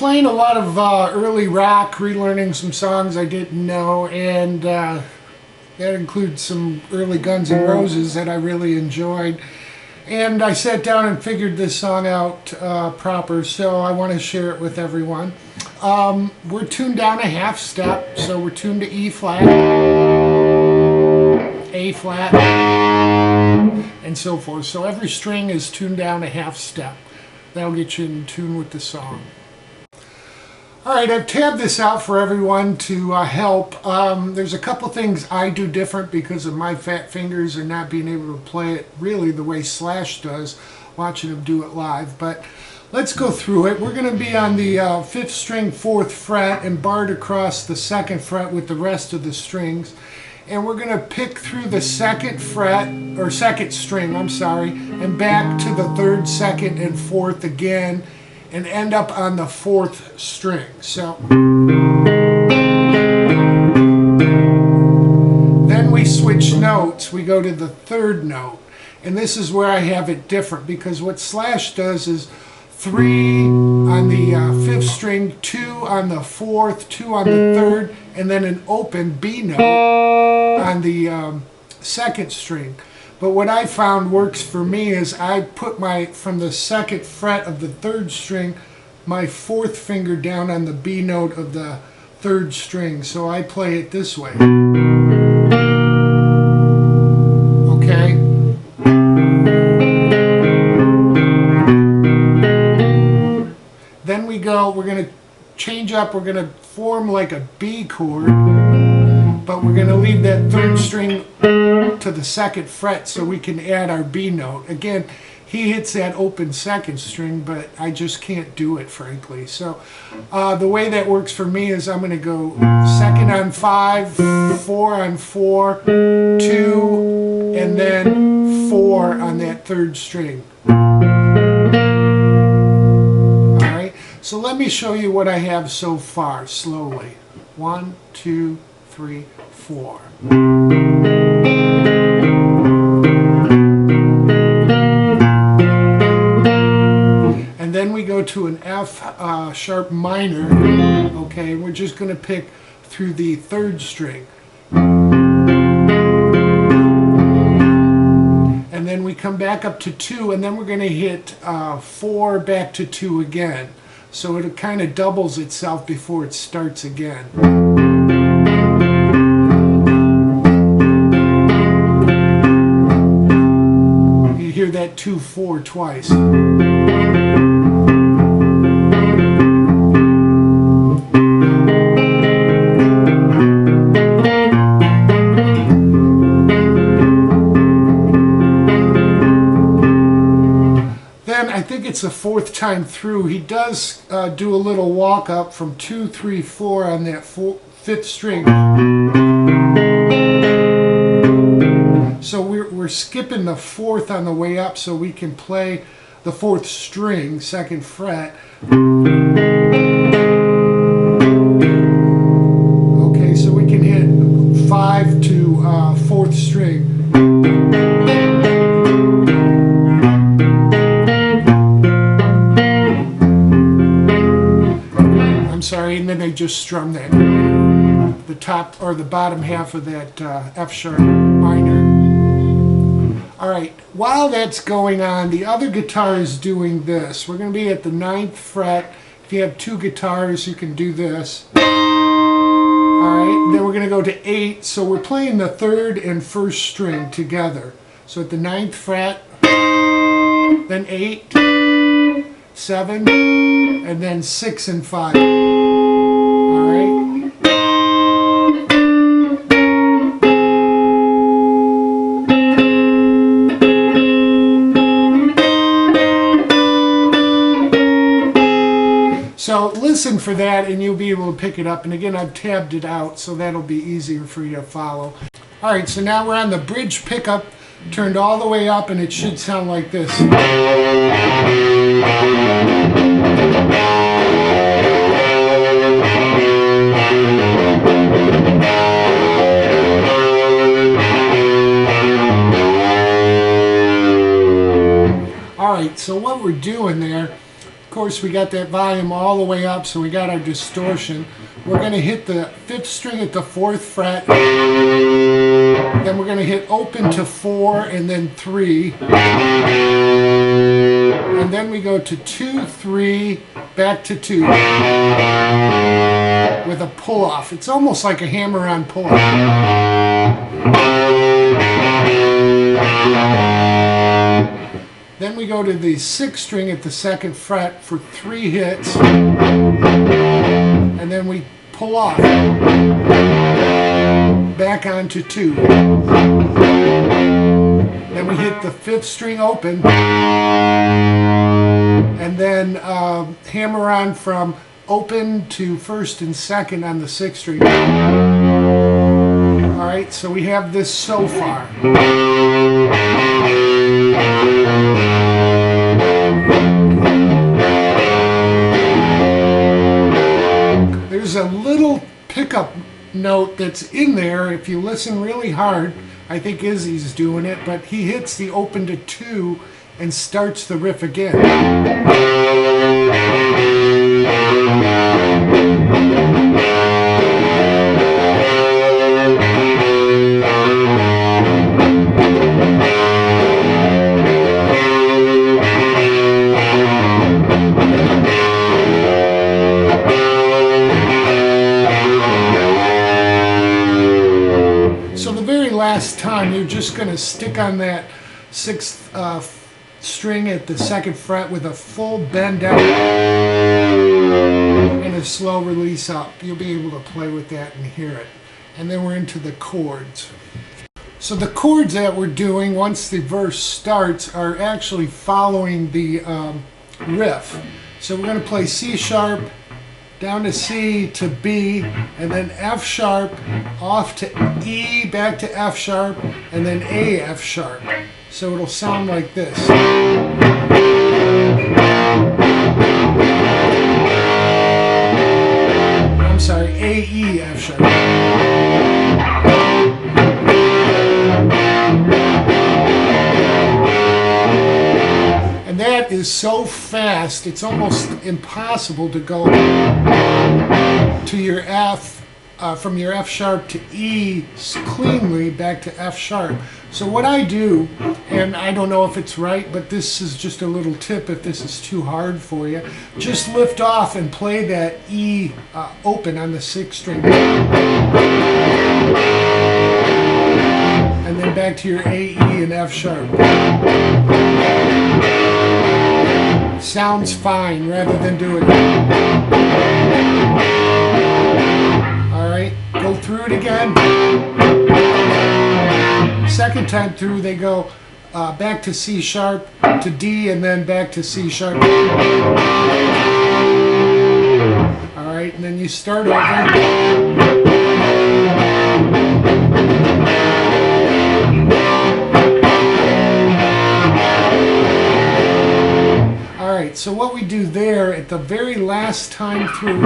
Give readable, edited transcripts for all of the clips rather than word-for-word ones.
playing a lot of early rock, relearning some songs I didn't know, and that includes some early Guns N' Roses that I really enjoyed. And I sat down and figured this song out proper, so I want to share it with everyone. We're tuned down a half step, so we're tuned to E flat, A flat, and so forth. So every string is tuned down a half step. That'll get you in tune with the song. Alright, I've tabbed this out for everyone to help. There's a couple things I do different because of my fat fingers and not being able to play it really the way Slash does, watching him do it live. But let's go through it. We're going to be on the 5th string, 4th fret, and barred across the 2nd fret with the rest of the strings. And we're going to pick through the 2nd fret, or 2nd string, I'm sorry, and back to the 3rd, 2nd, and 4th again, and end up on the 4th string. So then we switch notes. We go to the 3rd note, and this is where I have it different, because what Slash does is 3 on the 5th string, 2 on the 4th, 2 on the 3rd, and then an open B note on the 2nd string. But what I found works for me is I put from the 2nd fret of the 3rd string, my 4th finger down on the B note of the 3rd string. So I play it this way. Okay? Then we're going to change up, we're going to form like a B chord, but we're going to leave that 3rd string to the 2nd fret so we can add our B note. Again, he hits that open 2nd string, but I just can't do it, frankly. So the way that works for me is I'm going to go 2nd on 5, 4 on 4, 2, and then 4 on that 3rd string. So let me show you what I have so far, slowly. 1, 2, 3, 4. And then we go to an F sharp minor. Okay, we're just going to pick through the 3rd string. And then we come back up to 2, and then we're going to hit 4 back to 2 again. So it kind of doubles itself before it starts again. You hear that 2-4 twice. I think it's the 4th time through. He does do a little walk up from 2, 3, 4 on that 5th string. So we're skipping the 4th on the way up so we can play the 4th string, 2nd fret. Okay, so we can hit 5 to 4th string. Sorry, and then I just strum that, the top or the bottom half of that F sharp minor. Alright, while that's going on, the other guitar is doing this. We're going to be at the 9th fret. If you have 2 guitars, you can do this. Alright, then we're going to go to 8, so we're playing the 3rd and 1st string together. So at the 9th fret, then 8, 7, and then 6 and 5. Alright. So listen for that and you'll be able to pick it up. And again, I've tabbed it out so that'll be easier for you to follow. Alright, so now we're on the bridge pickup, turned all the way up, and it should sound like this. Alright, so what we're doing there Of course, we got that volume all the way up, so we got our distortion. We're going to hit the 5th string at the 4th fret. Then we're going to hit open to 4 and then 3. And then we go to 2, 3, back to 2 with a pull-off. It's almost like a hammer-on pull-off. Then we go to the 6th string at the 2nd fret for 3 hits, and then we pull off, back onto 2. Then we hit the 5th string open, and then hammer on from open to 1st and 2nd on the 6th string. Alright, so we have this so far. There's a little pickup note that's in there. If you listen really hard, I think Izzy's doing it, but he hits the open to 2 and starts the riff again. Last time, you're just going to stick on that 6th string at the 2nd fret with a full bend out and a slow release up. You'll be able to play with that and hear it. And then we're into the chords. So the chords that we're doing once the verse starts are actually following the riff. So we're going to play C sharp, down to C to B, and then F sharp, off to E, back to F sharp, and then A F sharp. So it'll sound like this. I'm sorry, A, E, F sharp. And that is so fast, it's almost impossible to go to your F, from your F sharp to E cleanly back to F sharp. So what I do, and I don't know if it's right, but this is just a little tip if this is too hard for you, just lift off and play that E open on the 6th string. And then back to your A, E, and F sharp. Sounds fine rather than do it. Alright, go through it again. Second time through they go back to C sharp to D and then back to C sharp. Alright, and then you start over. Alright, so what we do there at the very last time through,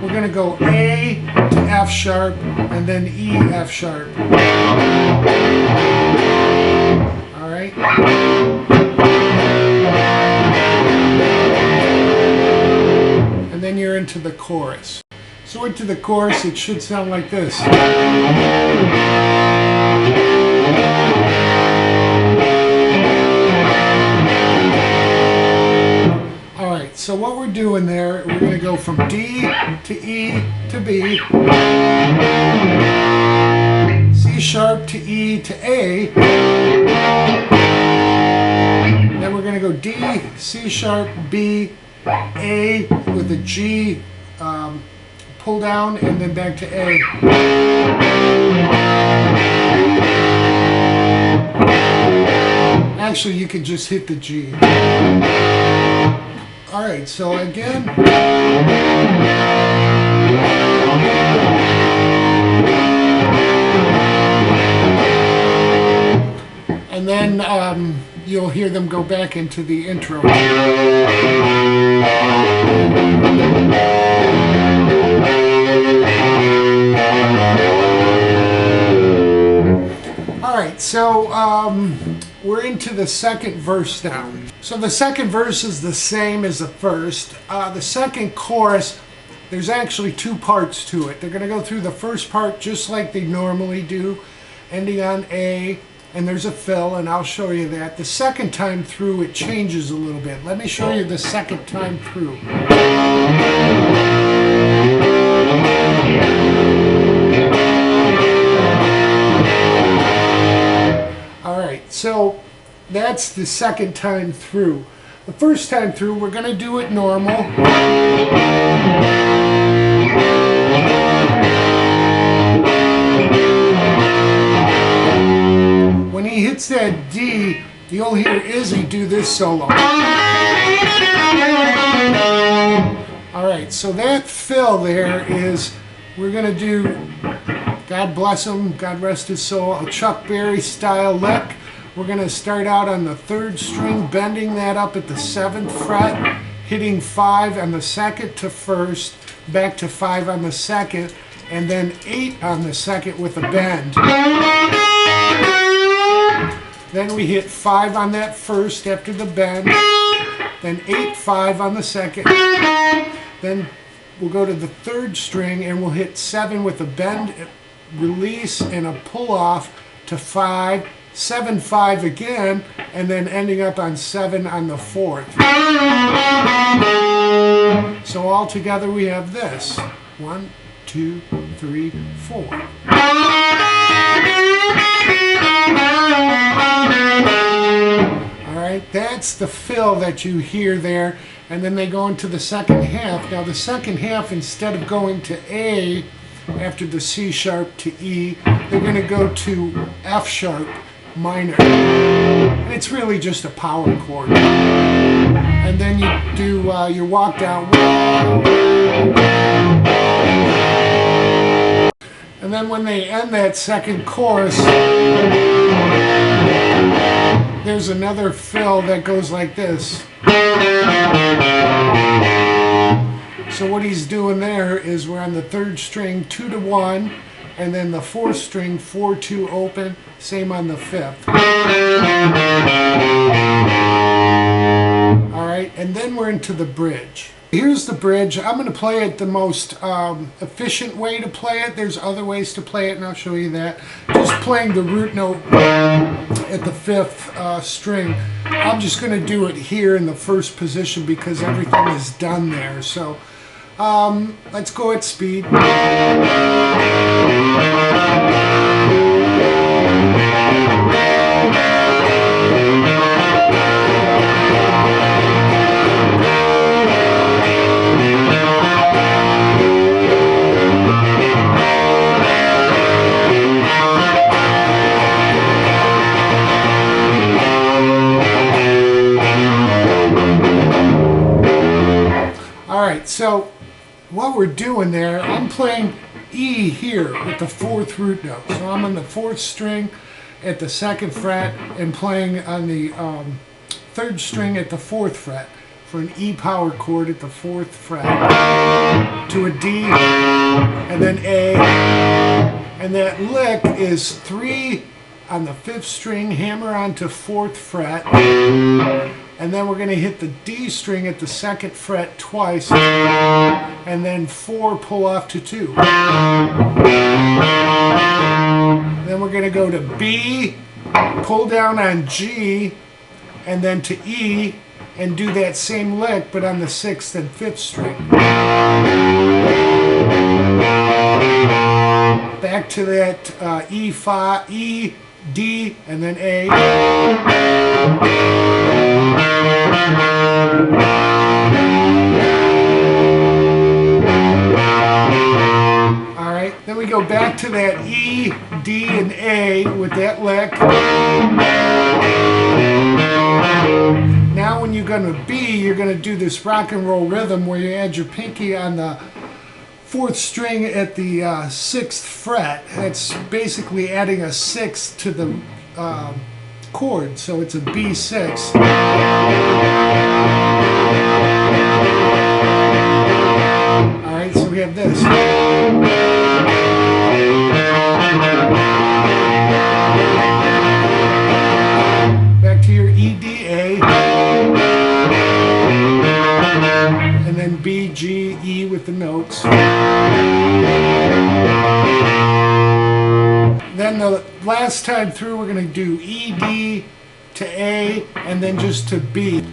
we're going to go A to F sharp and then E F sharp. Alright? And then you're into the chorus. So into the chorus it should sound like this. So what we're doing there, we're going to go from D to E to B, C sharp to E to A, then we're going to go D, C sharp, B, A with a G, pull down, and then back to A. Actually, you could just hit the G. Alright, so again. And then you'll hear them go back into the intro. Alright, so we're we're into the second verse now. So the second verse is the same as the first. The second chorus, there's actually two parts to it. They're going to go through the first part just like they normally do, ending on A, and there's a fill, and I'll show you that. The second time through, it changes a little bit. Let me show you the second time through. Alright, so that's the second time through. The first time through, we're going to do it normal. When he hits that D, you'll hear Izzy do this solo. Alright, so that fill there is, we're going to do, God bless him, God rest his soul, a Chuck Berry style lick. We're going to start out on the third string, bending that up at the 7th fret, hitting 5 on the second to first, back to 5 on the second, and then 8 on the second with a bend. Then we hit 5 on that first after the bend, then 8, 5 on the second, then we'll go to the third string and we'll hit 7 with a bend, release, and a pull off to 5, 7, 5 again, and then ending up on 7 on the 4th. So all together we have this. 1, 2, 3, 4. Alright, that's the fill that you hear there, and then they go into the second half. Now the second half, instead of going to A after the C sharp to E, they're going to go to F sharp minor. And it's really just a power chord. And then you do your walk down. And then when they end that second chorus, there's another fill that goes like this. So what he's doing there is we're on the third string 2 to 1, and then the fourth string 4 2 open, same on the fifth. Alright, and then we're into the bridge. Here's the bridge. I'm going to play it the most efficient way to play it. There's other ways to play it, and I'll show you that. Just playing the root note at the 5th string. I'm just going to do it here in the first position because everything is done there. So let's go at speed. Alright, so what we're doing there, I'm playing E here with the 4th root note. So I'm on the 4th string at the 2nd fret and playing on the 3rd string at the 4th fret for an E power chord at the 4th fret to a D and then A. And that lick is 3 on the 5th string, hammer onto 4th fret. And then we're going to hit the D string at the 2nd fret twice, and then 4 pull off to 2. Then we're going to go to B, pull down on G, and then to E, and do that same lick, but on the 6th and 5th string. Back to that E, D, and then A. Alright, then we go back to that E, D, and A with that lick. Now when you're going to B, you're going to do this rock and roll rhythm where you add your pinky on the 4th string at the 6th fret. That's basically adding a 6th to the chord, so it's a B6. Alright, so we have this. Back G, E with the notes. Then the last time through we're going to do E, D to A, and then just to B.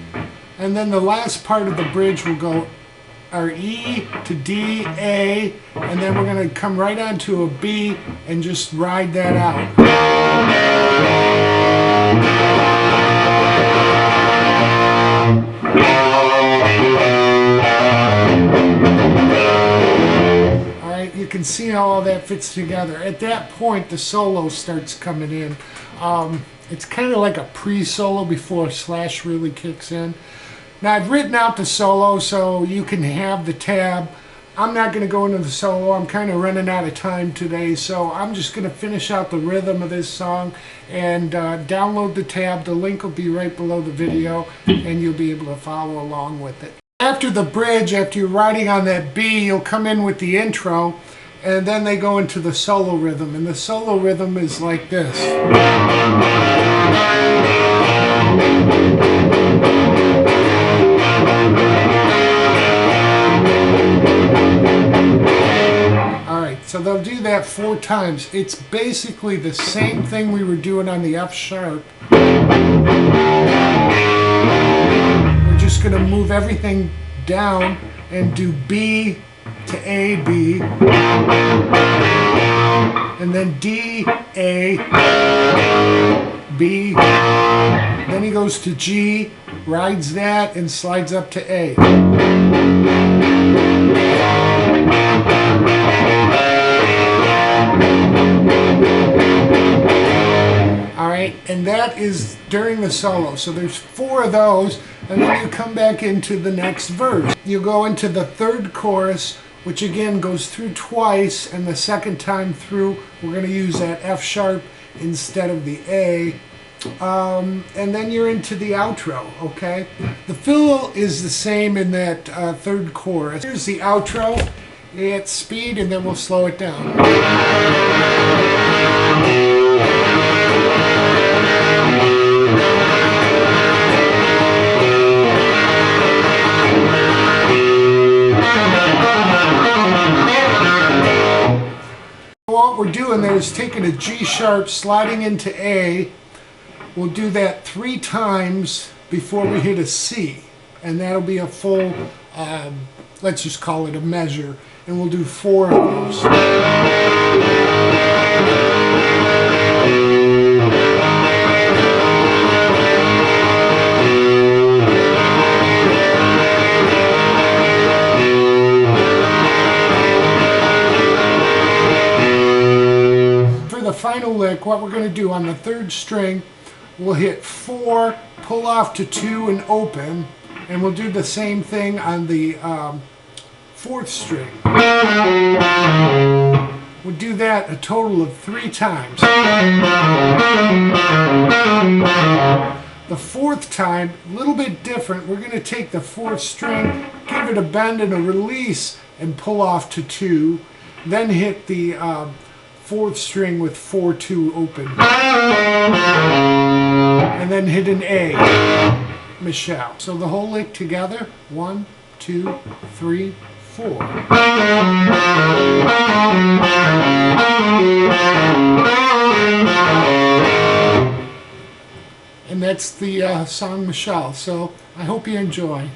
And then the last part of the bridge will go our E to D, A, and then we're going to come right onto a B and just ride that out. Alright, you can see how all that fits together. At that point, the solo starts coming in. It's kind of like a pre-solo before Slash really kicks in. Now I've written out the solo so you can have the tab. I'm not going to go into the solo. I'm kind of running out of time today, so I'm just going to finish out the rhythm of this song and download the tab. The link will be right below the video and you'll be able to follow along with it. After the bridge, after you're riding on that B, you'll come in with the intro and then they go into the solo rhythm, and the solo rhythm is like this. So they'll do that 4 times. It's basically the same thing we were doing on the F sharp. We're just going to move everything down and do B to A, B. And then D, A, B. Then he goes to G, rides that, and slides up to A. Alright, and that is during the solo. So there's 4 of those, and then you come back into the next verse. You go into the third chorus, which again goes through twice, and the second time through we're going to use that F sharp instead of the A. And then you're into the outro, okay? The fill is the same in that third chorus. Here's the outro at speed, and then we'll slow it down. What we're doing there is taking a G sharp, sliding into A. We'll do that 3 times before we hit a C, and that'll be a full, let's just call it a measure, and we'll do 4 of those. For the final lick, what we're going to do on the 3rd string, we'll hit 4, pull off to 2 and open, and we'll do the same thing on the 4th string. We'll do that a total of 3 times. The 4th time, a little bit different. We're going to take the 4th string, give it a bend and a release, and pull off to 2, then hit the 4th string with 4-2 open, and then hit an A, Michelle. So the whole lick together, 1, 2, 3, 4. And that's the song Michelle. So I hope you enjoy.